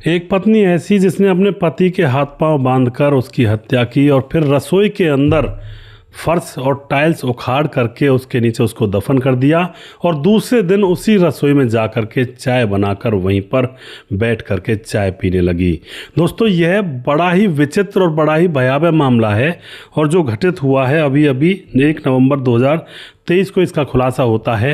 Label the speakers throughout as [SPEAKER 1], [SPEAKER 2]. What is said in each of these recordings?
[SPEAKER 1] एक पत्नी ऐसी जिसने अपने पति के हाथ पांव बांधकर उसकी हत्या की और फिर रसोई के अंदर फर्श और टाइल्स उखाड़ करके उसके नीचे उसको दफन कर दिया और दूसरे दिन उसी रसोई में जा कर के चाय बनाकर वहीं पर बैठ करके चाय पीने लगी। दोस्तों, यह बड़ा ही विचित्र और बड़ा ही भयावह मामला है और जो घटित हुआ है अभी अभी 1 नवंबर 2023 को इसका खुलासा होता है।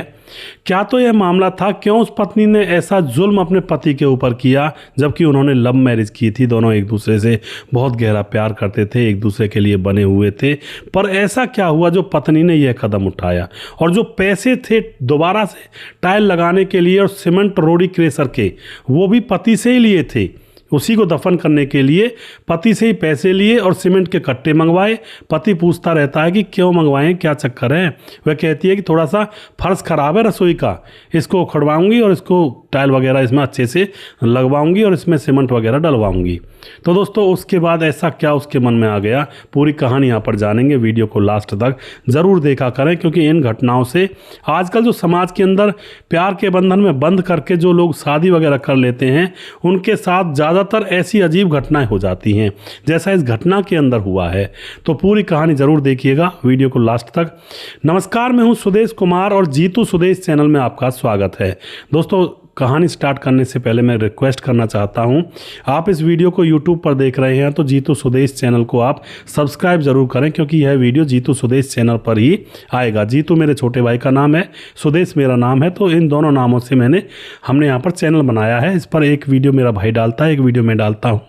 [SPEAKER 1] क्या तो यह मामला था, क्यों उस पत्नी ने ऐसा जुल्म अपने पति के ऊपर किया, जबकि उन्होंने लव मैरिज की थी, दोनों एक दूसरे से बहुत गहरा प्यार करते थे, एक दूसरे के लिए बने हुए थे। पर ऐसा क्या हुआ जो पत्नी ने यह कदम उठाया और जो पैसे थे दोबारा से टाइल लगाने के लिए और सीमेंट रोड़ी क्रेशर के, वो भी पति से ही लिए थे। उसी को दफन करने के लिए पति से ही पैसे लिए और सीमेंट के कट्टे मंगवाए। पति पूछता रहता है कि क्यों मंगवाएं, क्या चक्कर है। वह कहती है कि थोड़ा सा फर्श खराब है रसोई का, इसको उखड़वाऊंगी और इसको टाइल वगैरह इसमें अच्छे से लगवाऊंगी और इसमें सीमेंट वगैरह डलवाऊंगी। तो दोस्तों, उसके बाद ऐसा क्या उसके मन में आ गया, पूरी कहानी यहाँ पर जानेंगे। वीडियो को लास्ट तक ज़रूर देखा करें, क्योंकि इन घटनाओं से आजकल जो समाज के अंदर प्यार के बंधन में बंध करके जो लोग शादी वगैरह कर लेते हैं, उनके साथ ज़्यादातर ऐसी अजीब घटनाएं हो जाती हैं, जैसा इस घटना के अंदर हुआ है। तो पूरी कहानी ज़रूर देखिएगा, वीडियो को लास्ट तक। नमस्कार, मैं हूँ सुदेश कुमार और जीतू सुदेश चैनल में आपका स्वागत है। दोस्तों, कहानी स्टार्ट करने से पहले मैं रिक्वेस्ट करना चाहता हूं, आप इस वीडियो को YouTube पर देख रहे हैं तो जीतू सुदेश चैनल को आप सब्सक्राइब जरूर करें, क्योंकि यह वीडियो जीतू सुदेश चैनल पर ही आएगा। जीतू मेरे छोटे भाई का नाम है, सुदेश मेरा नाम है, तो इन दोनों नामों से हमने यहाँ पर चैनल बनाया है। इस पर एक वीडियो मेरा भाई डालता है, एक वीडियो मैं डालता हूँ।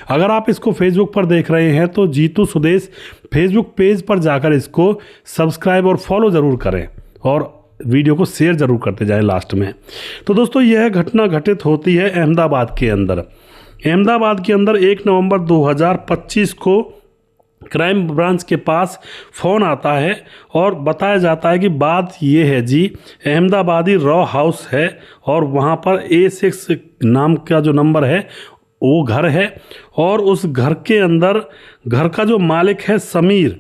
[SPEAKER 1] अगर आप इसको फेसबुक पर देख रहे हैं तो जीतू सुदेश फेसबुक पेज पर जाकर इसको सब्सक्राइब और फॉलो ज़रूर करें और वीडियो को शेयर जरूर करते जाएं लास्ट में। तो दोस्तों, यह घटना घटित होती है अहमदाबाद के अंदर। अहमदाबाद के अंदर 1 नवंबर 2025 को क्राइम ब्रांच के पास फ़ोन आता है और बताया जाता है कि बात ये है जी, अहमदाबादी रॉ हाउस है और वहाँ पर A6 नाम का जो नंबर है वो घर है और उस घर के अंदर घर का जो मालिक है समीर,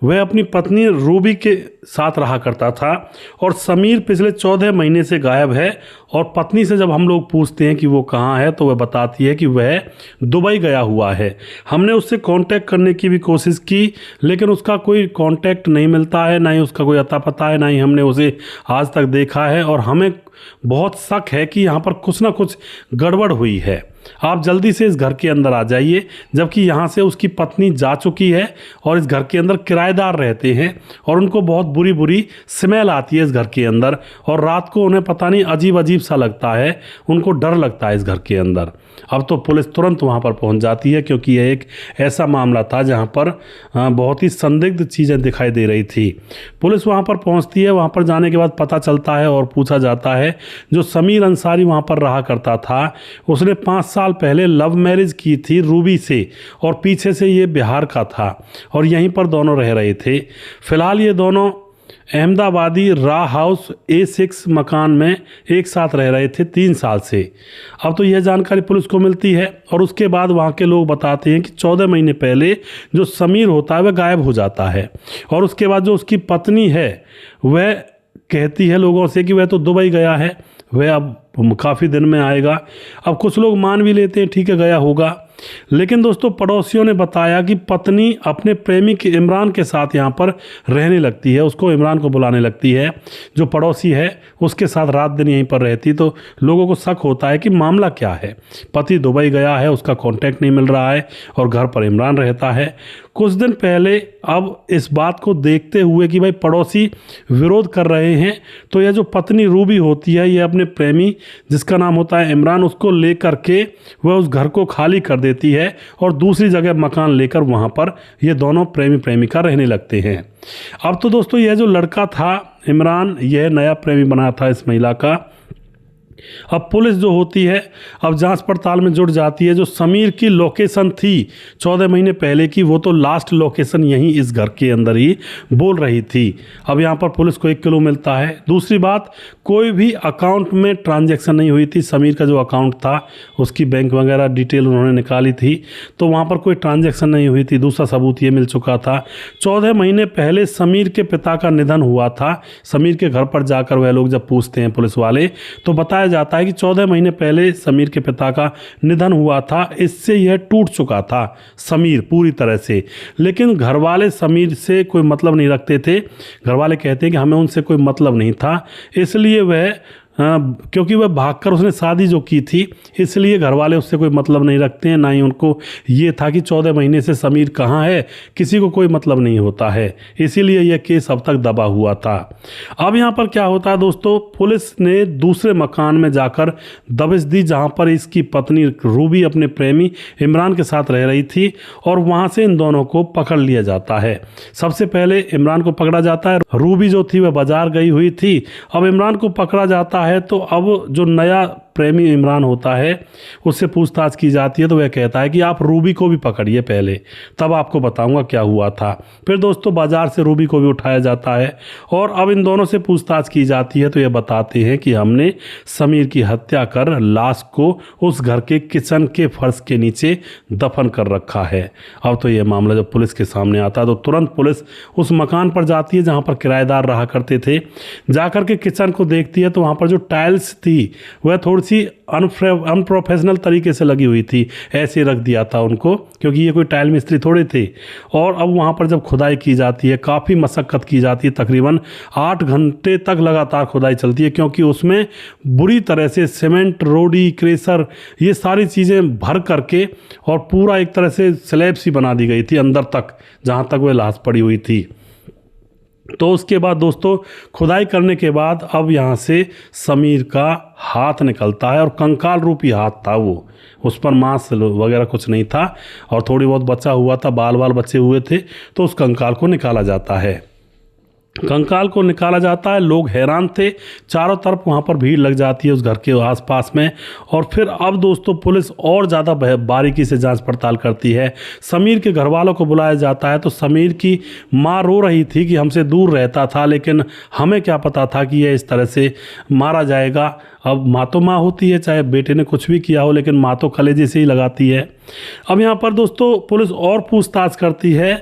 [SPEAKER 1] वह अपनी पत्नी रूबी के साथ रहा करता था और समीर पिछले 14 महीने से गायब है। और पत्नी से जब हम लोग पूछते हैं कि वो कहाँ है तो वह बताती है कि वह दुबई गया हुआ है। हमने उससे कांटेक्ट करने की भी कोशिश की, लेकिन उसका कोई कांटेक्ट नहीं मिलता है, ना ही उसका कोई अता पता है, ना ही हमने उसे आज तक देखा है। और हमें बहुत शक है कि यहाँ पर कुछ ना कुछ गड़बड़ हुई है। आप जल्दी से इस घर के अंदर आ जाइए, जबकि यहाँ से उसकी पत्नी जा चुकी है और इस घर के अंदर किराएदार रहते हैं और उनको बहुत बुरी बुरी स्मेल आती है इस घर के अंदर और रात को उन्हें पता नहीं अजीब अजीब सा लगता है, उनको डर लगता है इस घर के अंदर। अब तो पुलिस तुरंत वहाँ पर पहुँच जाती है, क्योंकि यह एक ऐसा मामला था जहाँ पर बहुत ही संदिग्ध चीज़ें दिखाई दे रही थी। पुलिस वहाँ पर पहुँचती है, वहाँ पर जाने के बाद पता चलता है और पूछा जाता है, जो समीर अंसारी वहाँ पर रहा करता था, उसने 5 साल पहले लव मैरिज की थी रूबी से और पीछे से ये बिहार का था और यहीं पर दोनों रह रहे थे। फिलहाल ये दोनों अहमदाबादी रॉ हाउस A6 मकान में एक साथ रह रहे थे 3 साल से। अब तो यह जानकारी पुलिस को मिलती है और उसके बाद वहाँ के लोग बताते हैं कि 14 महीने पहले जो समीर होता है वह गायब हो जाता है और उसके बाद जो उसकी पत्नी है वह कहती है लोगों से कि वह तो दुबई गया है, वह अब काफ़ी दिन में आएगा। अब कुछ लोग मान भी लेते हैं, ठीक है गया होगा, लेकिन दोस्तों पड़ोसियों ने बताया कि पत्नी अपने प्रेमी के इमरान के साथ यहाँ पर रहने लगती है, उसको इमरान को बुलाने लगती है, जो पड़ोसी है उसके साथ रात दिन यहीं पर रहती। तो लोगों को शक होता है कि मामला क्या है, पति दुबई गया है, उसका कांटेक्ट नहीं मिल रहा है और घर पर इमरान रहता है। कुछ दिन पहले अब इस बात को देखते हुए कि भाई पड़ोसी विरोध कर रहे हैं, तो यह जो पत्नी रूबी होती है, यह अपने प्रेमी जिसका नाम होता है इमरान, उसको लेकर के वह उस घर को खाली कर देती है और दूसरी जगह मकान लेकर वहाँ पर ये दोनों प्रेमी प्रेमिका रहने लगते हैं। अब तो दोस्तों यह जो लड़का था इमरान, यह नया प्रेमी बना था इस महिला का। अब पुलिस जो होती है अब जांच पड़ताल में जुट जाती है। जो समीर की लोकेशन थी 14 महीने पहले की, वो तो लास्ट लोकेशन यहीं इस घर के अंदर ही बोल रही थी। अब यहाँ पर पुलिस को 1 किलो मिलता है। दूसरी बात, कोई भी अकाउंट में ट्रांजैक्शन नहीं हुई थी। समीर का जो अकाउंट था उसकी बैंक वगैरह डिटेल उन्होंने निकाली थी, तो वहाँ पर कोई ट्रांजैक्शन नहीं हुई थी। दूसरा सबूत ये मिल चुका था, 14 महीने पहले समीर के पिता का निधन हुआ था। समीर के घर पर जाकर वह लोग जब पूछते हैं पुलिस वाले, तो बताया जाता है कि 14 महीने पहले समीर के पिता का निधन हुआ था। इससे यह टूट चुका था समीर पूरी तरह से। लेकिन घर वाले समीर से कोई मतलब नहीं रखते थे। घर वाले कहते हैं कि हमें उनसे कोई मतलब नहीं था, इसलिए वह क्योंकि वह भागकर उसने शादी जो की थी, इसलिए घर वाले उससे कोई मतलब नहीं रखते हैं। ना ही उनको ये था कि 14 महीने से समीर कहाँ है, किसी को कोई मतलब नहीं होता है। इसीलिए यह केस अब तक दबा हुआ था। अब यहाँ पर क्या होता है दोस्तों, पुलिस ने दूसरे मकान में जाकर दबिश दी जहाँ पर इसकी पत्नी रूबी अपने प्रेमी इमरान के साथ रह रही थी, और वहाँ से इन दोनों को पकड़ लिया जाता है। सबसे पहले इमरान को पकड़ा जाता है। रूबी जो थी वह बाजार गई हुई थी। अब इमरान को पकड़ा जाता है तो अब जो नया प्रेमी इमरान होता है उससे पूछताछ की जाती है, तो वह कहता है कि आप रूबी को भी पकड़िए पहले, तब आपको बताऊंगा क्या हुआ था। फिर दोस्तों बाजार से रूबी को भी उठाया जाता है और अब इन दोनों से पूछताछ की जाती है, तो ये बताते हैं कि हमने समीर की हत्या कर लाश को उस घर के किचन के फर्श के नीचे दफन कर रखा है। अब तो ये मामला जब पुलिस के सामने आता है तो तुरंत पुलिस उस मकान पर जाती है जहाँ पर किराएदार रहा करते थे। जाकर के किचन को देखती है तो वहाँ पर जो टाइल्स थी वह थोड़ी सी अनप्रोफेशनल तरीके से लगी हुई थी, ऐसे रख दिया था उनको, क्योंकि ये कोई टाइल मिस्त्री थोड़े थे। और अब वहाँ पर जब खुदाई की जाती है, काफ़ी मशक्क़त की जाती है, तकरीबन 8 घंटे तक लगातार खुदाई चलती है, क्योंकि उसमें बुरी तरह से सीमेंट, रोडी, क्रेशर, ये सारी चीज़ें भर करके और पूरा एक तरह से स्लैब सी बना दी गई थी अंदर तक, जहाँ तक वह लाश पड़ी हुई थी। तो उसके बाद दोस्तों खुदाई करने के बाद अब यहाँ से समीर का हाथ निकलता है, और कंकाल रूपी हाथ था वो, उस पर मांस वगैरह कुछ नहीं था और थोड़ी बहुत बचा हुआ था, बाल बचे हुए थे। तो उस कंकाल को निकाला जाता है। कंकाल को निकाला जाता है, लोग हैरान थे, चारों तरफ वहाँ पर भीड़ लग जाती है उस घर के आसपास में। और फिर अब दोस्तों पुलिस और ज़्यादा बारीकी से जांच पड़ताल करती है। समीर के घर वालों को बुलाया जाता है, तो समीर की माँ रो रही थी कि हमसे दूर रहता था, लेकिन हमें क्या पता था कि यह इस तरह से मारा जाएगा। अब माँ तो माँ होती है, चाहे बेटे ने कुछ भी किया हो, लेकिन माँ तो कलेजे से ही लगाती है। अब यहाँ पर दोस्तों पुलिस और पूछताछ करती है,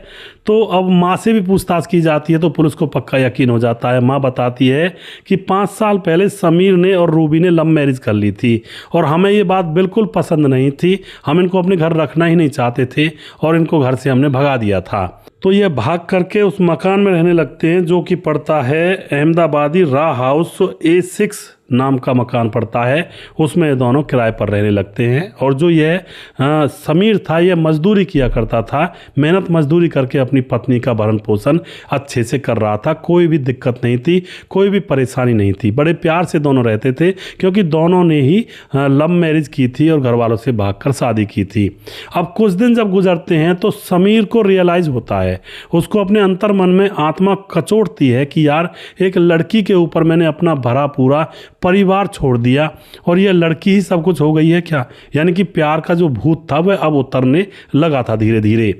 [SPEAKER 1] तो अब माँ से भी पूछताछ की जाती है, तो पुलिस को पक्का यकीन हो जाता है। माँ बताती है कि 5 साल पहले समीर ने और रूबी ने लव मैरिज कर ली थी, और हमें ये बात बिल्कुल पसंद नहीं थी। हम इनको अपने घर रखना ही नहीं चाहते थे और इनको घर से हमने भगा दिया था। तो ये भाग करके उस मकान में रहने लगते हैं, जो कि पड़ता है अहमदाबादी रा हाउस A6 नाम का मकान पड़ता है। उसमें ये दोनों किराए पर रहने लगते हैं। और जो यह समीर था, यह मजदूरी किया करता था, मेहनत मजदूरी करके अपनी पत्नी का भरण पोषण अच्छे से कर रहा था। कोई भी दिक्कत नहीं थी, कोई भी परेशानी नहीं थी। बड़े प्यार से दोनों रहते थे, क्योंकि दोनों ने ही लव मैरिज की थी और घर वालों से भागकर शादी की थी। अब कुछ दिन जब गुजरते हैं तो समीर को रियलाइज़ होता है, उसको अपने अंतर मन में आत्मा कचोटती है कि यार एक लड़की के ऊपर मैंने अपना भरा पूरा परिवार छोड़ दिया और यह लड़की ही सब कुछ हो गई है क्या। यानी कि प्यार का जो भूत था वह अब उतरने लगा था धीरे धीरे।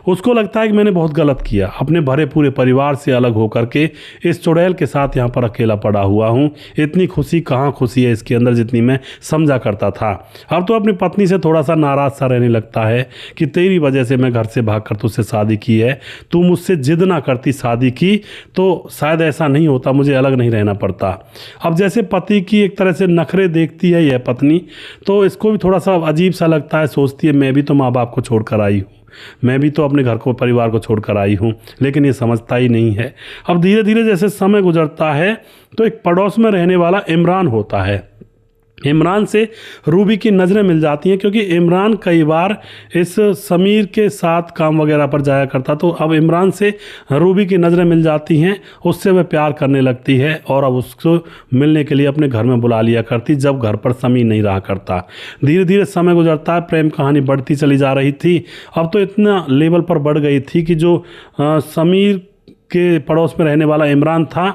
[SPEAKER 1] उसको लगता है कि मैंने बहुत गलत किया, अपने भरे पूरे परिवार से अलग होकर के इस चुड़ैल के साथ यहाँ पर अकेला पड़ा हुआ हूँ। इतनी खुशी कहाँ खुशी है इसके अंदर जितनी मैं समझा करता था। अब तो अपनी पत्नी से थोड़ा सा नाराज सा रहने लगता है कि तेरी वजह से मैं घर से भागकर तुझसे शादी की है, तू मुझसे जिद ना करती शादी की तो शायद ऐसा नहीं होता, मुझे अलग नहीं रहना पड़ता। अब जैसे पति की एक तरह से नखरे देखती है यह पत्नी, तो इसको भी थोड़ा सा अजीब सा लगता है। सोचती है मैं भी तो माँ बाप को छोड़कर आई हूँ, मैं भी तो अपने घर को परिवार को छोड़कर आई हूँ, लेकिन ये समझता ही नहीं है। अब धीरे धीरे जैसे समय गुजरता है तो एक पड़ोस में रहने वाला इमरान होता है। इमरान से रूबी की नज़रें मिल जाती हैं, क्योंकि इमरान कई बार इस समीर के साथ काम वगैरह पर जाया करता। तो अब इमरान से रूबी की नज़रें मिल जाती हैं, उससे वह प्यार करने लगती है और अब उसको मिलने के लिए अपने घर में बुला लिया करती, जब घर पर समीर नहीं रहा करता। धीरे धीरे समय गुजरता है, प्रेम कहानी बढ़ती चली जा रही थी। अब तो इतना लेवल पर बढ़ गई थी कि जो समीर के पड़ोस में रहने वाला इमरान था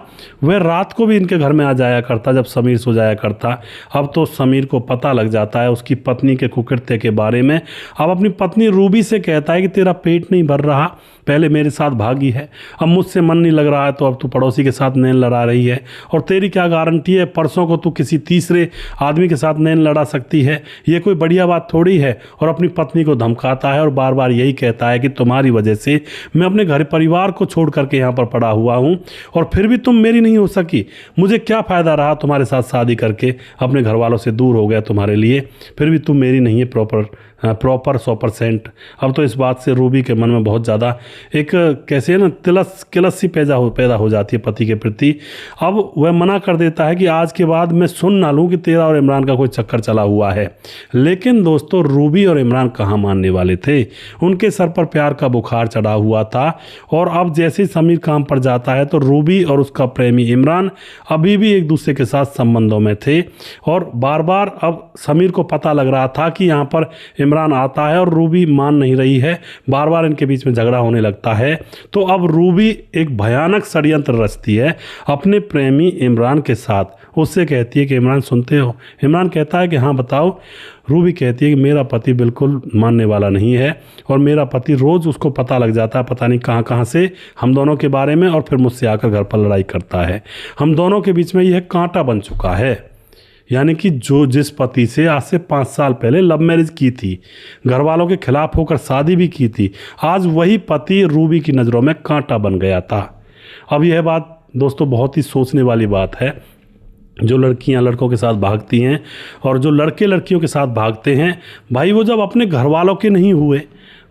[SPEAKER 1] वह रात को भी इनके घर में आ जाया करता जब समीर सो जाया करता। अब तो समीर को पता लग जाता है उसकी पत्नी के कुकृत्य के बारे में। अब अपनी पत्नी रूबी से कहता है कि तेरा पेट नहीं भर रहा, पहले मेरे साथ भागी है, अब मुझसे मन नहीं लग रहा है, तो अब तू पड़ोसी के साथ नैन लड़ा रही है, और तेरी क्या गारंटी है परसों को तू किसी तीसरे आदमी के साथ नैन लड़ा सकती है, ये कोई बढ़िया बात थोड़ी है। और अपनी पत्नी को धमकाता है और बार बार यही कहता है कि तुम्हारी वजह से मैं अपने घर परिवार को छोड़ करके यहाँ पर पड़ा हुआ हूँ और फिर भी तुम मेरी नहीं हो सकी। मुझे क्या फ़ायदा रहा तुम्हारे साथ शादी करके, अपने घर वालों से दूर हो गया तुम्हारे लिए, फिर भी तुम मेरी नहीं है प्रॉपर 100%। अब तो इस बात से रूबी के मन में बहुत ज़्यादा एक कैसे है ना किलस सी पैदा हो जाती है पति के प्रति। अब वह मना कर देता है कि आज के बाद मैं सुन ना लूँ कि तेरा और इमरान का कोई चक्कर चला हुआ है। लेकिन दोस्तों रूबी और इमरान कहाँ मानने वाले थे, उनके सर पर प्यार का बुखार चढ़ा हुआ था। और अब जैसे ही समीर काम पर जाता है तो रूबी और उसका प्रेमी इमरान अभी भी एक दूसरे के साथ संबंधों में थे। और बार बार अब समीर को पता लग रहा था कि यहाँ पर इमरान आता है और रूबी मान नहीं रही है, बार बार इनके बीच में झगड़ा होने लगता है। तो अब रूबी एक भयानक षड्यंत्र रचती है अपने प्रेमी इमरान के साथ। उससे कहती है कि इमरान सुनते हो? इमरान कहता है कि हाँ बताओ। रूबी कहती है कि मेरा पति बिल्कुल मानने वाला नहीं है और मेरा पति रोज़ उसको पता लग जाता है पता नहीं कहाँ कहाँ से हम दोनों के बारे में, और फिर मुझसे आकर घर पर लड़ाई करता है। हम दोनों के बीच में यह कांटा बन चुका है। यानी कि जिस पति से आज से 5 साल पहले लव मैरिज की थी, घर वालों के खिलाफ होकर शादी भी की थी, आज वही पति रूबी की नज़रों में कांटा बन गया था। अब यह बात दोस्तों बहुत ही सोचने वाली बात है। जो लड़कियां लड़कों के साथ भागती हैं और जो लड़के लड़कियों के साथ भागते हैं, भाई वो जब अपने घर वालों के नहीं हुए,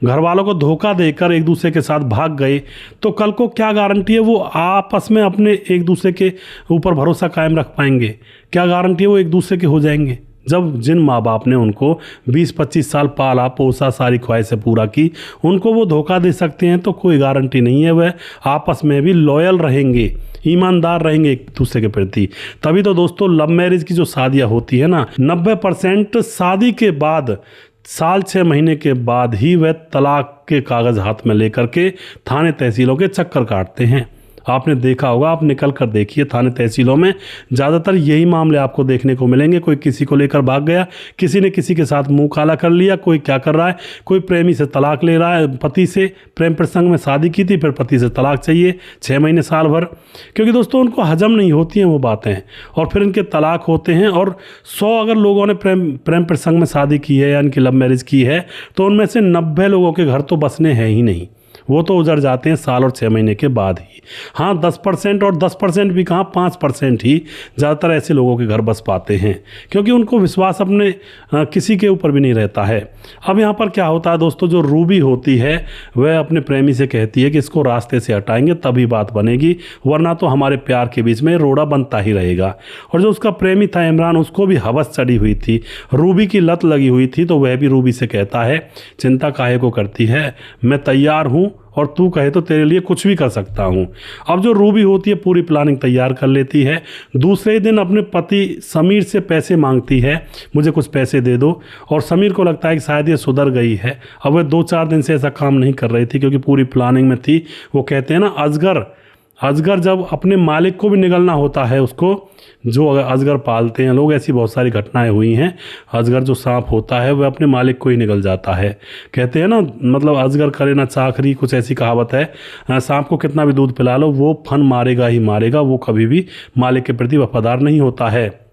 [SPEAKER 1] घर वालों को धोखा देकर एक दूसरे के साथ भाग गए, तो कल को क्या गारंटी है वो आपस में अपने एक दूसरे के ऊपर भरोसा कायम रख पाएंगे? क्या गारंटी है वो एक दूसरे के हो जाएंगे? जब जिन माँ बाप ने उनको 20-25 साल पाला पोसा, सारी ख्वाहिशें पूरा की, उनको वो धोखा दे सकते हैं तो कोई गारंटी नहीं है वह आपस में भी लॉयल रहेंगे, ईमानदार रहेंगे एक दूसरे के प्रति। तभी तो दोस्तों लव मैरिज की जो शादियाँ होती है ना, 90% शादी के बाद साल 6 महीने के बाद ही वह तलाक के कागज़ हाथ में लेकर के थाने तहसीलों के चक्कर काटते हैं। आपने देखा होगा, आप निकल कर देखिए थाने तहसीलों में ज़्यादातर यही मामले आपको देखने को मिलेंगे। कोई किसी को लेकर भाग गया, किसी ने किसी के साथ मुंह काला कर लिया, कोई क्या कर रहा है, कोई प्रेमी से तलाक ले रहा है, पति से प्रेम प्रसंग में शादी की थी फिर पति से तलाक चाहिए 6 महीने साल भर, क्योंकि दोस्तों उनको हजम नहीं होती हैं वो बातें, और फिर इनके तलाक होते हैं। और 100 अगर लोगों ने प्रेम प्रसंग में शादी की है या इनकी लव मैरिज की है तो उनमें से 90 लोगों के घर तो बसने हैं ही नहीं, वो तो उजड़ जाते हैं साल और 6 महीने के बाद ही। हाँ 10% और 10% भी कहाँ 5% ही ज़्यादातर ऐसे लोगों के घर बस पाते हैं, क्योंकि उनको विश्वास अपने किसी के ऊपर भी नहीं रहता है। अब यहाँ पर क्या होता है दोस्तों, जो रूबी होती है वह अपने प्रेमी से कहती है कि इसको रास्ते से हटाएंगे तभी बात बनेगी, वरना तो हमारे प्यार के बीच में रोड़ा बनता ही रहेगा। और जो उसका प्रेमी था इमरान, उसको भी हवस चढ़ी हुई थी, रूबी की लत लगी हुई थी, तो वह भी रूबी से कहता है चिंता काहे को करती है, मैं तैयार हूँ और तू कहे तो तेरे लिए कुछ भी कर सकता हूँ। अब जो रूबी होती है पूरी प्लानिंग तैयार कर लेती है। दूसरे दिन अपने पति समीर से पैसे मांगती है, मुझे कुछ पैसे दे दो, और समीर को लगता है कि शायद ये सुधर गई है। अब वह 2-4 दिन से ऐसा काम नहीं कर रही थी क्योंकि पूरी प्लानिंग में थी। वो कहते हैं ना अजगर जब अपने मालिक को भी निगलना होता है, उसको जो अजगर पालते हैं लोग, ऐसी बहुत सारी घटनाएं हुई हैं। अजगर जो सांप होता है वह अपने मालिक को ही निगल जाता है। कहते हैं ना, मतलब अजगर करे ना चाकरी, कुछ ऐसी कहावत है। सांप को कितना भी दूध पिला लो वो फन मारेगा ही मारेगा, वो कभी भी मालिक के प्रति वफादार नहीं होता है।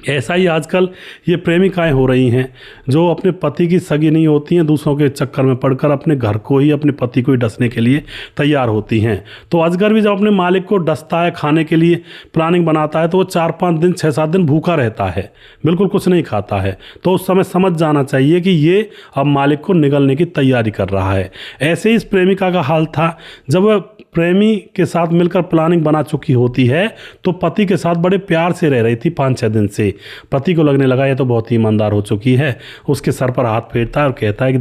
[SPEAKER 1] ऐसा ही आजकल ये प्रेमिकाएं हो रही हैं जो अपने पति की सगी नहीं होती हैं, दूसरों के चक्कर में पड़कर अपने घर को ही, अपने पति को ही डसने के लिए तैयार होती हैं। तो अजगर भी जब अपने मालिक को डसता है, खाने के लिए प्लानिंग बनाता है, तो वो 4-5 दिन 6-7 दिन भूखा रहता है, बिल्कुल कुछ नहीं खाता है। तो उस समय समझ जाना चाहिए कि ये अब मालिक को निगलने की तैयारी कर रहा है। ऐसे ही इस प्रेमिका का हाल था। जब वह प्रेमी के साथ मिलकर प्लानिंग बना चुकी होती है तो पति के साथ बड़े प्यार से रह रही थी 5-6 दिन से। पति को लगने लगा ये तो बहुत ही ईमानदार हो चुकी है। उसके सर पर हाथ फेरता है और कहता है कि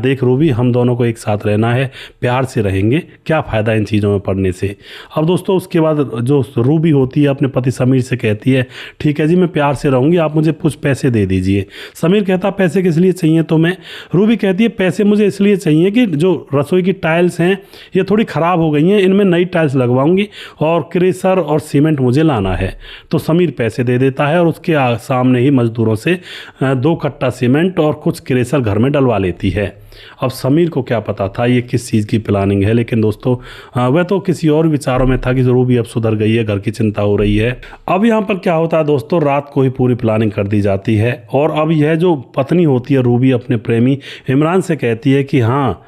[SPEAKER 1] देख रूबी, हम दोनों को एक साथ रहना है, प्यार से रहेंगे, क्या फ़ायदा इन चीज़ों में पड़ने से। अब दोस्तों उसके बाद जो रूबी होती है अपने पति समीर से कहती है ठीक है जी मैं प्यार से रहूँगी, आप मुझे कुछ पैसे दे दीजिए। समीर कहता पैसे किस लिए चाहिए तुम्हें? रूबी कहती है पैसे मुझे इसलिए चाहिए कि जो रसोई की टाइल्स हैं ये थोड़ी ख़राब हो गई हैं, इनमें नई टाइल्स लगवाऊंगी और क्रेशर और सीमेंट मुझे लाना है। तो समीर पैसे दे देता है और उसके सामने ही मजदूरों से 2 कट्टा सीमेंट और कुछ क्रेशर घर में डलवा लेती है। अब समीर को क्या पता था ये किस चीज़ की प्लानिंग है, लेकिन दोस्तों वह तो किसी और विचारों में था कि रूबी अब सुधर गई है, घर की चिंता हो रही है। अब यहाँ पर क्या होता है दोस्तों, रात को ही पूरी प्लानिंग कर दी जाती है और अब यह जो पत्नी होती है रूबी अपने प्रेमी इमरान से कहती है कि हाँ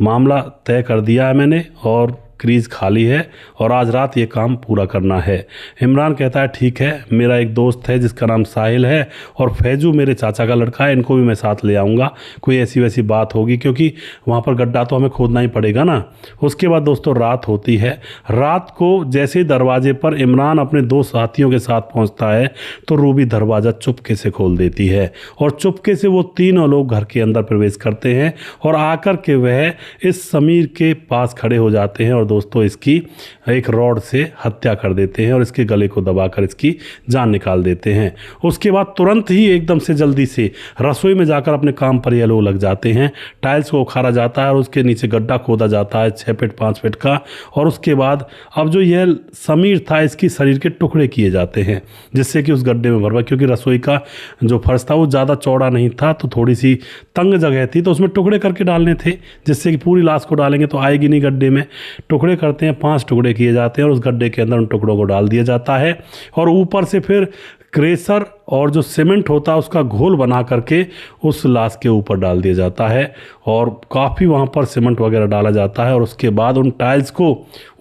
[SPEAKER 1] मामला तय कर दिया है मैंने और क्रीज खाली है और आज रात ये काम पूरा करना है। इमरान कहता है ठीक है, मेरा एक दोस्त है जिसका नाम साहिल है और फैजू मेरे चाचा का लड़का है, इनको भी मैं साथ ले आऊँगा, कोई ऐसी वैसी बात होगी क्योंकि वहाँ पर गड्ढा तो हमें खोदना ही पड़ेगा ना। उसके बाद दोस्तों रात होती है। रात को जैसे ही दरवाजे पर इमरान अपने दो साथियों के साथ पहुँचता है तो रूबी दरवाज़ा चुपके से खोल देती है और चुपके से वो तीनों लोग घर के अंदर प्रवेश करते हैं और आकर के वह इस समीर के पास खड़े हो जाते हैं और दोस्तों इसकी एक रॉड से हत्या कर देते हैं और इसके गले को दबाकर इसकी जान निकाल देते हैं। उसके बाद तुरंत ही एकदम से जल्दी से रसोई में जाकर अपने काम पर ये लोग लग जाते हैं। टाइल्स को उखाड़ा जाता है और उसके नीचे गड्ढा खोदा जाता है 6 फीट 5 फीट का, और उसके बाद अब जो यह समीर था इसकी शरीर के टुकड़े किए जाते हैं जिससे कि उस गड्ढे में भरवा, क्योंकि रसोई का जो फर्श था वो ज़्यादा चौड़ा नहीं था तो थोड़ी सी तंग जगह थी, तो उसमें टुकड़े करके डालने थे जिससे कि पूरी लाश को डालेंगे तो आएगी नहीं गड्ढे में। टुकड़े करते हैं, 5 टुकड़े किए जाते हैं और उस गड्ढे के अंदर उन टुकड़ों को डाल दिया जाता है और ऊपर से फिर क्रेशर और जो सीमेंट होता है उसका घोल बना करके उस लाश के ऊपर डाल दिया जाता है और काफ़ी वहाँ पर सीमेंट वगैरह डाला जाता है और उसके बाद उन टाइल्स को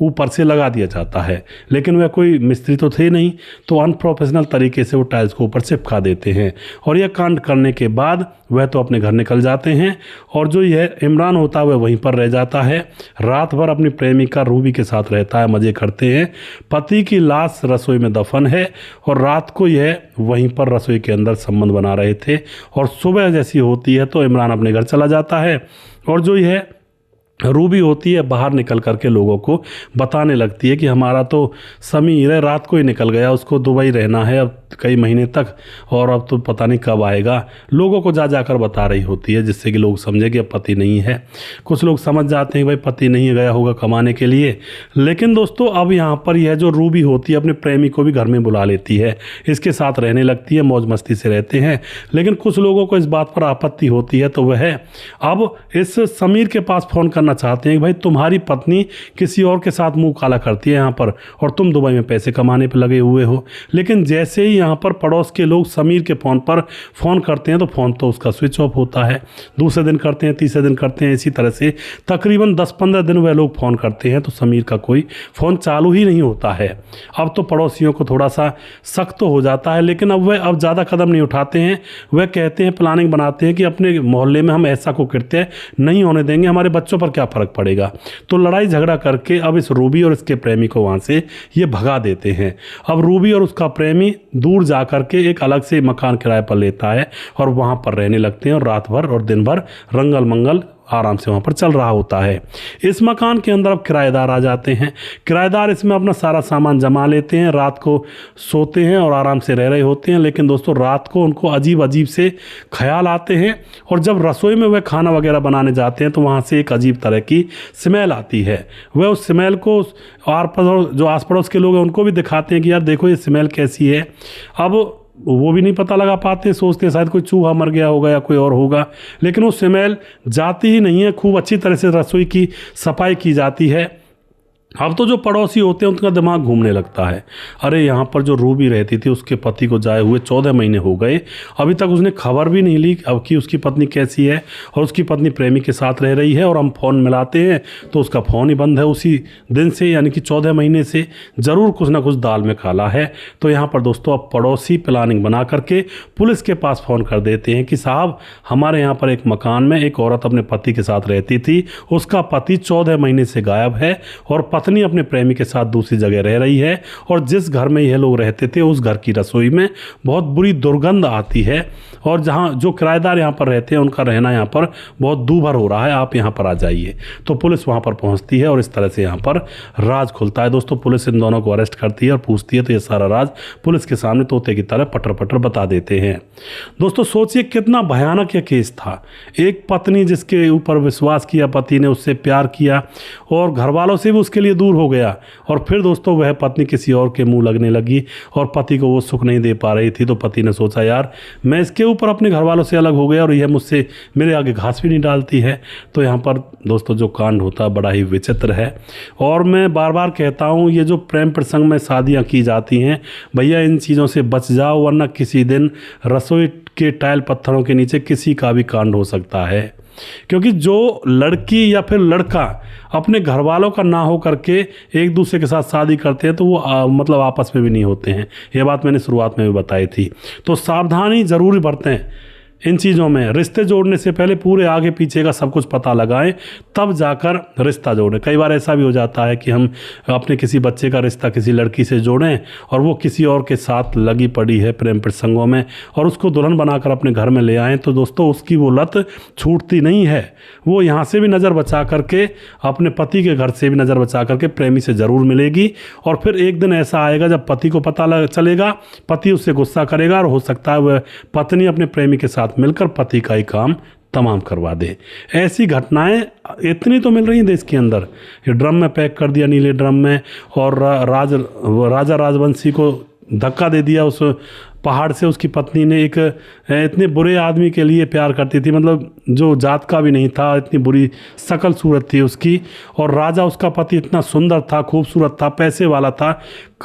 [SPEAKER 1] ऊपर से लगा दिया जाता है। लेकिन वह कोई मिस्त्री तो थे नहीं, तो अनप्रोफेशनल तरीके से वो टाइल्स को ऊपर चिपका देते हैं और यह कांड करने के बाद वह तो अपने घर निकल जाते हैं और जो यह इमरान होता है वह वहीं पर रह जाता है। रात भर अपनी प्रेमिका रूबी के साथ रहता है, मज़े करते हैं। पति की लाश रसोई में दफन है और रात को यह वहीं पर रसोई के अंदर संबंध बना रहे थे और सुबह जैसी होती है तो इमरान अपने घर चला जाता है और जो यह रूबी होती है बाहर निकल करके लोगों को बताने लगती है कि हमारा तो समीर है, रात को ही निकल गया, उसको दुबई रहना है अब कई महीने तक और अब तो पता नहीं कब आएगा। लोगों को जा जाकर बता रही होती है जिससे कि लोग समझे कि अब पति नहीं है। कुछ लोग समझ जाते हैं भाई पति नहीं गया होगा कमाने के लिए। लेकिन दोस्तों अब यहाँ पर यह जो रूबी होती है अपने प्रेमी को भी घर में बुला लेती है, इसके साथ रहने लगती है, मौज मस्ती से रहते हैं। लेकिन कुछ लोगों को इस बात पर आपत्ति होती है तो वह अब इस समीर के पास फ़ोन करना चाहते हैं कि भाई तुम्हारी पत्नी किसी और के साथ मुंह काला करती है यहाँ पर और तुम दुबई में पैसे कमाने पर लगे हुए हो। लेकिन जैसे ही यहाँ पर पड़ोस के लोग समीर के फ़ोन पर फ़ोन करते हैं तो फ़ोन तो उसका स्विच ऑफ होता है। दूसरे दिन करते हैं, तीसरे दिन करते हैं, इसी तरह से तकरीबन 10-15 दिन वह लोग फ़ोन करते हैं तो समीर का कोई फ़ोन चालू ही नहीं होता है। अब तो पड़ोसियों को थोड़ा सा शक तो हो जाता है, लेकिन अब वह ज़्यादा कदम नहीं उठाते हैं। वह कहते हैं, प्लानिंग बनाते हैं कि अपने मोहल्ले में हम ऐसा को कृत्य नहीं होने देंगे, हमारे बच्चों पर क्या फ़र्क पड़ेगा। तो लड़ाई झगड़ा करके अब इस रूबी और इसके प्रेमी को वहाँ से ये भगा देते हैं। अब रूबी और उसका प्रेमी दूर जा कर के एक अलग से मकान किराए पर लेता है और वहाँ पर रहने लगते हैं और रात भर और दिन भर रंगल मंगल आराम से वहाँ पर चल रहा होता है। इस मकान के अंदर अब किराएदार आ जाते हैं। किराएदार इसमें अपना सारा सामान जमा लेते हैं, रात को सोते हैं और आराम से रह रहे होते हैं। लेकिन दोस्तों रात को उनको अजीब अजीब से ख्याल आते हैं और जब रसोई में वह खाना वगैरह बनाने जाते हैं तो वहाँ से एक अजीब तरह की स्मेल आती है। वह उस स्मेल को जो आस पड़ोस के लोग हैं उनको भी दिखाते हैं कि यार देखो ये स्मेल कैसी है। अब वो भी नहीं पता लगा पाते, सोचते हैं शायद कोई चूहा मर गया होगा या कोई और होगा, लेकिन वो स्मेल जाती ही नहीं है। खूब अच्छी तरह से रसोई की सफाई की जाती है। अब तो जो पड़ोसी होते हैं उनका दिमाग घूमने लगता है, अरे यहाँ पर जो रूबी रहती थी उसके पति को जाए हुए 14 महीने हो गए, अभी तक उसने खबर भी नहीं ली अब कि उसकी पत्नी कैसी है और उसकी पत्नी प्रेमी के साथ रह रही है। और हम फ़ोन मिलाते हैं तो उसका फ़ोन ही बंद है उसी दिन से, यानी कि 14 महीने से ज़रूर कुछ ना कुछ दाल में काला है। तो यहाँ पर दोस्तों अब पड़ोसी प्लानिंग बना करके पुलिस के पास फ़ोन कर देते हैं कि साहब हमारे यहाँ पर एक मकान में एक औरत अपने पति के साथ रहती थी, उसका पति 14 महीने से गायब है और पत्नी अपने प्रेमी के साथ दूसरी जगह रह रही है और जिस घर में यह लोग रहते थे उस घर की रसोई में बहुत बुरी दुर्गंध आती है और जहां जो किराएदार यहाँ पर रहते हैं उनका रहना यहाँ पर बहुत दूभर हो रहा है, आप यहाँ पर आ जाइए। तो पुलिस वहाँ पर पहुँचती है और इस तरह से यहाँ पर राज खुलता है। दोस्तों पुलिस इन दोनों को अरेस्ट करती है और पूछती है तो ये सारा राज पुलिस के सामने तोते की तरह पटर पटर बता देते हैं। दोस्तों सोचिए कितना भयानक यह केस था। एक पत्नी जिसके ऊपर विश्वास किया, पति ने उससे प्यार किया और घर वालों से भी उसके लिए दूर हो गया और फिर दोस्तों वह पत्नी किसी और के मुंह लगने लगी और पति को वो सुख नहीं दे पा रही थी। तो पति ने सोचा यार मैं इसके ऊपर अपने घर वालों से अलग हो गया और यह मुझसे मेरे आगे घास भी नहीं डालती है। तो यहाँ पर दोस्तों जो कांड होता है बड़ा ही विचित्र है। और मैं बार बार कहता हूँ ये जो प्रेम प्रसंग में शादियाँ की जाती हैं भैया इन चीज़ों से बच जाओ, वरना किसी दिन रसोई के टाइल पत्थरों के नीचे किसी का भी कांड हो सकता है। क्योंकि जो लड़की या फिर लड़का अपने घर वालों का ना हो करके एक दूसरे के साथ शादी करते हैं तो वो मतलब आपस में भी नहीं होते हैं। ये बात मैंने शुरुआत में भी बताई थी। तो सावधानी ज़रूर बरतें इन चीज़ों में। रिश्ते जोड़ने से पहले पूरे आगे पीछे का सब कुछ पता लगाएं, तब जाकर रिश्ता जोड़ें। कई बार ऐसा भी हो जाता है कि हम अपने किसी बच्चे का रिश्ता किसी लड़की से जोड़ें और वो किसी और के साथ लगी पड़ी है प्रेम प्रसंगों में, और उसको दुल्हन बनाकर अपने घर में ले आएँ, तो दोस्तों उसकी वो लत छूटती नहीं है। वो यहाँ से भी नज़र बचा करके, अपने पति के घर से भी नज़र बचा करके प्रेमी से ज़रूर मिलेगी। और फिर एक दिन ऐसा आएगा जब पति को पता चलेगा, पति उससे गुस्सा करेगा और हो सकता है वह पत्नी अपने प्रेमी के साथ मिलकर पति का ही काम तमाम करवा दे। ऐसी घटनाएं इतनी तो मिल रही हैं देश के अंदर। ये ड्रम में पैक कर दिया, नीले ड्रम में, और राजा राजवंशी को धक्का दे दिया उस पहाड़ से। उसकी पत्नी ने एक इतने बुरे आदमी के लिए प्यार करती थी, मतलब जो जात का भी नहीं था, इतनी बुरी शकल सूरत थी उसकी। और राजा, उसका पति, इतना सुंदर था, खूबसूरत था, पैसे वाला था,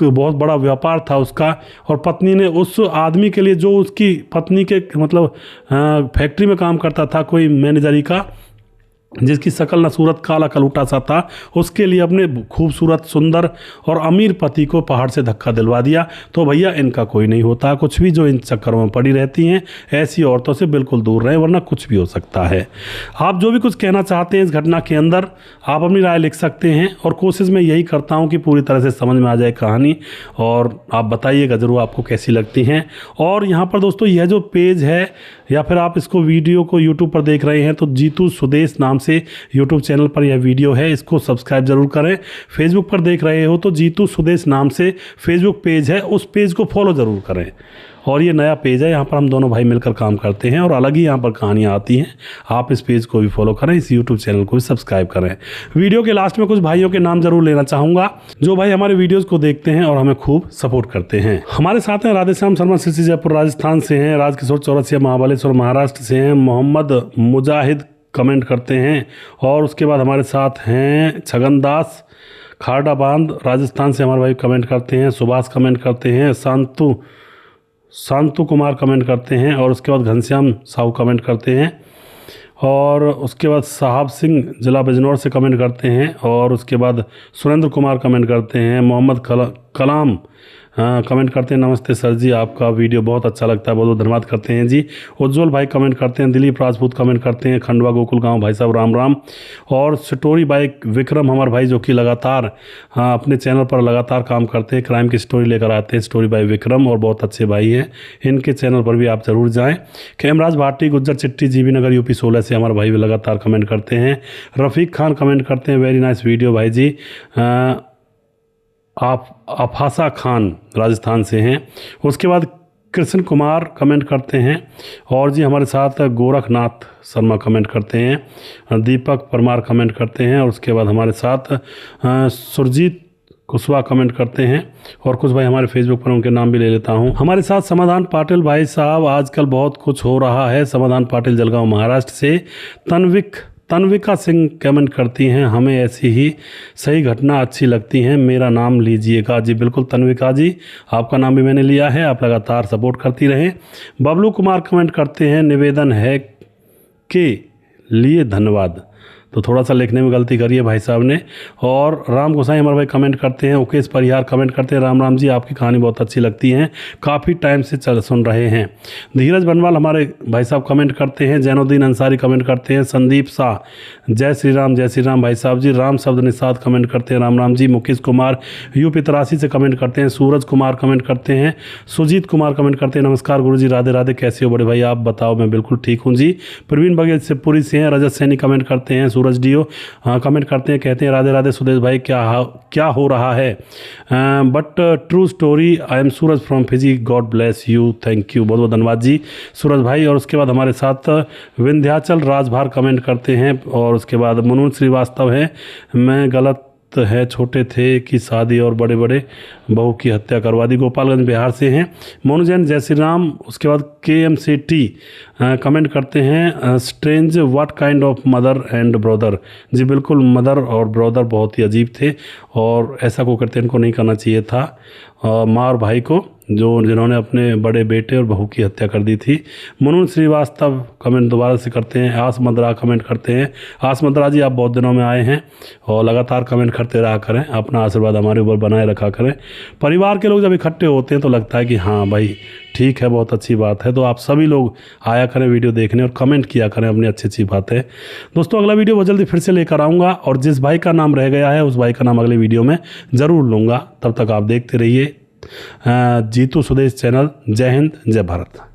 [SPEAKER 1] बहुत बड़ा व्यापार था उसका। और पत्नी ने उस आदमी के लिए, जो उसकी पत्नी के मतलब फैक्ट्री में काम करता था, कोई मैनेजरी का, जिसकी शकल न सूरत, काला कलूटा सा था, उसके लिए अपने खूबसूरत, सुंदर और अमीर पति को पहाड़ से धक्का दिलवा दिया। तो भैया इनका कोई नहीं होता कुछ भी, जो इन चक्करों में पड़ी रहती हैं। ऐसी औरतों से बिल्कुल दूर रहें, वरना कुछ भी हो सकता है। आप जो भी कुछ कहना चाहते हैं इस घटना के अंदर, आप अपनी राय लिख सकते हैं, और कोशिश मैं यही करता हूँ कि पूरी तरह से समझ में आ जाए कहानी, और आप बताइएगा ज़रूर आपको कैसी लगती हैं। और यहाँ पर दोस्तों यह जो पेज है, या फिर आप इसको वीडियो को यूट्यूब पर देख रहे हैं तो जीतू सुदेश नाम से यूट्यूब चैनल पर यह वीडियो है, इसको सब्सक्राइब जरूर करें। फेसबुक पर देख रहे हो तो जीतू सुदेश नाम से फेसबुक पेज है, उस पेज को फॉलो ज़रूर करें। और ये नया पेज है, यहाँ पर हम दोनों भाई मिलकर काम करते हैं और अलग ही यहाँ पर कहानियाँ आती हैं। आप इस पेज को भी फॉलो करें, इस यूट्यूब चैनल को भी सब्सक्राइब करें। वीडियो के लास्ट में कुछ भाइयों के नाम जरूर लेना चाहूँगा, जो भाई हमारे वीडियोज़ को देखते हैं और हमें खूब सपोर्ट करते हैं। हमारे साथ हैं राधेश्याम शर्मा सिरसी जयपुर राजस्थान से हैं, राजकिशोर चौरसिया महाबलेश्वर महाराष्ट्र से हैं, मोहम्मद मुजाहिद कमेंट करते हैं, और उसके बाद हमारे साथ हैं छगन दास खारडा बांध राजस्थान से हमारे भाई कमेंट करते हैं, सुभाष कमेंट करते हैं, शांतु कुमार कमेंट करते हैं, और उसके बाद घनश्याम साहू कमेंट करते हैं, और उसके बाद साहब सिंह जिला बिजनौर से कमेंट करते हैं, और उसके बाद सुरेंद्र कुमार कमेंट करते हैं, मोहम्मद कलाम कमेंट करते हैं, नमस्ते सर जी, आपका वीडियो बहुत अच्छा लगता है, बहुत बहुत धन्यवाद करते हैं जी। उज्जवल भाई कमेंट करते हैं, दिलीप राजपूत कमेंट करते हैं, खंडवा गोकुल गांव भाई साहब राम राम। और स्टोरी बाय विक्रम हमारे भाई, जो कि लगातार अपने चैनल पर लगातार काम करते हैं, क्राइम की स्टोरी लेकर आते हैं, स्टोरी बाय विक्रम, और बहुत अच्छे भाई हैं, इनके चैनल पर भी आप ज़रूर जाएँ। खेमराज भाटी गुज्जर चिट्टी जीबी नगर यूपी 16 से हमारे भाई भी लगातार कमेंट करते हैं। रफ़ीक खान कमेंट करते हैं, वेरी नाइस वीडियो भाई जी। आप अफासा खान राजस्थान से हैं। उसके बाद कृष्ण कुमार कमेंट करते हैं, और जी हमारे साथ गोरखनाथ शर्मा कमेंट करते हैं, दीपक परमार कमेंट करते हैं, और उसके बाद हमारे साथ सुरजीत कुशवाहा कमेंट करते हैं, और कुछ भाई हमारे फेसबुक पर उनके नाम भी ले लेता हूं। हमारे साथ समाधान पाटिल भाई साहब, आजकल बहुत कुछ हो रहा है, समाधान पाटिल जलगांव महाराष्ट्र से। तन्विका सिंह कमेंट करती हैं, हमें ऐसी ही सही घटना अच्छी लगती हैं, मेरा नाम लीजिएगा। जी बिल्कुल तन्विका जी, आपका नाम भी मैंने लिया है, आप लगातार सपोर्ट करती रहें। बबलू कुमार कमेंट करते हैं, निवेदन है के लिए धन्यवाद। तो थोड़ा सा लिखने में गलती करी है भाई साहब ने। और राम गोसाई हमारे भाई कमेंट करते हैं, ओकेश परिहार कमेंट करते हैं, राम राम जी, आपकी कहानी बहुत अच्छी लगती है, काफ़ी टाइम से सुन रहे हैं। धीरज बनवाल हमारे भाई साहब कमेंट करते हैं, जैनुद्दीन अंसारी कमेंट करते हैं, संदीप शाह जय श्री राम भाई साहब जी, राम शब्द निषाद कमेंट करते हैं, राम राम जी। मुकेश कुमार यूपी 83 से कमेंट करते हैं, सूरज कुमार कमेंट करते हैं, सुजीत कुमार कमेंट करते हैं, नमस्कार गुरु जी, राधे राधे, कैसे हो बड़े भाई, आप बताओ, मैं बिल्कुल ठीक हूँ जी। प्रवीण बघेल से पूरी से हैं, रजत सैनी कमेंट करते हैं, सूरज डियो कमेंट करते हैं, कहते हैं राधे राधे सुदेश भाई, क्या हो रहा है, but true story, I am Suraj from Fiji, God bless you, thank you, बहुत बहुत धन्यवाद जी सूरज भाई। और उसके बाद हमारे साथ विंध्याचल राजभार कमेंट करते हैं, और उसके बाद मनोज श्रीवास्तव हैं, मैं गलत है, छोटे थे कि शादी और बड़े बड़े बहू की हत्या करवा दी, गोपालगंज बिहार से हैं। मोनू जैन जय श्री राम। उसके बाद KM सेठी कमेंट करते हैं strange what kind of mother and brother. जी बिल्कुल, मदर और ब्रदर बहुत ही अजीब थे और ऐसा को करते इनको नहीं करना चाहिए था, माँ और भाई को, जिन्होंने अपने बड़े बेटे और बहू की हत्या कर दी थी। मुनुन श्रीवास्तव कमेंट दोबारा से करते हैं। आस मद्रा कमेंट करते हैं। आस मद्रा जी, आप बहुत दिनों में आए हैं और लगातार कमेंट करते रहा करें, अपना आशीर्वाद हमारे ऊपर बनाए रखा करें। परिवार के लोग जब इकट्ठे होते हैं तो लगता है कि हाँ भाई ठीक है, बहुत अच्छी बात है। तो आप सभी लोग आया करें वीडियो देखने और कमेंट किया करें अपनी अच्छी अच्छी बातें। दोस्तों अगला वीडियो बहुत जल्दी फिर से लेकर आऊँगा और जिस भाई का नाम रह गया है उस भाई का नाम अगले वीडियो में ज़रूर लूँगा। तब तक आप देखते रहिए जीतू स्वदेश चैनल। जय हिंद, जय भारत।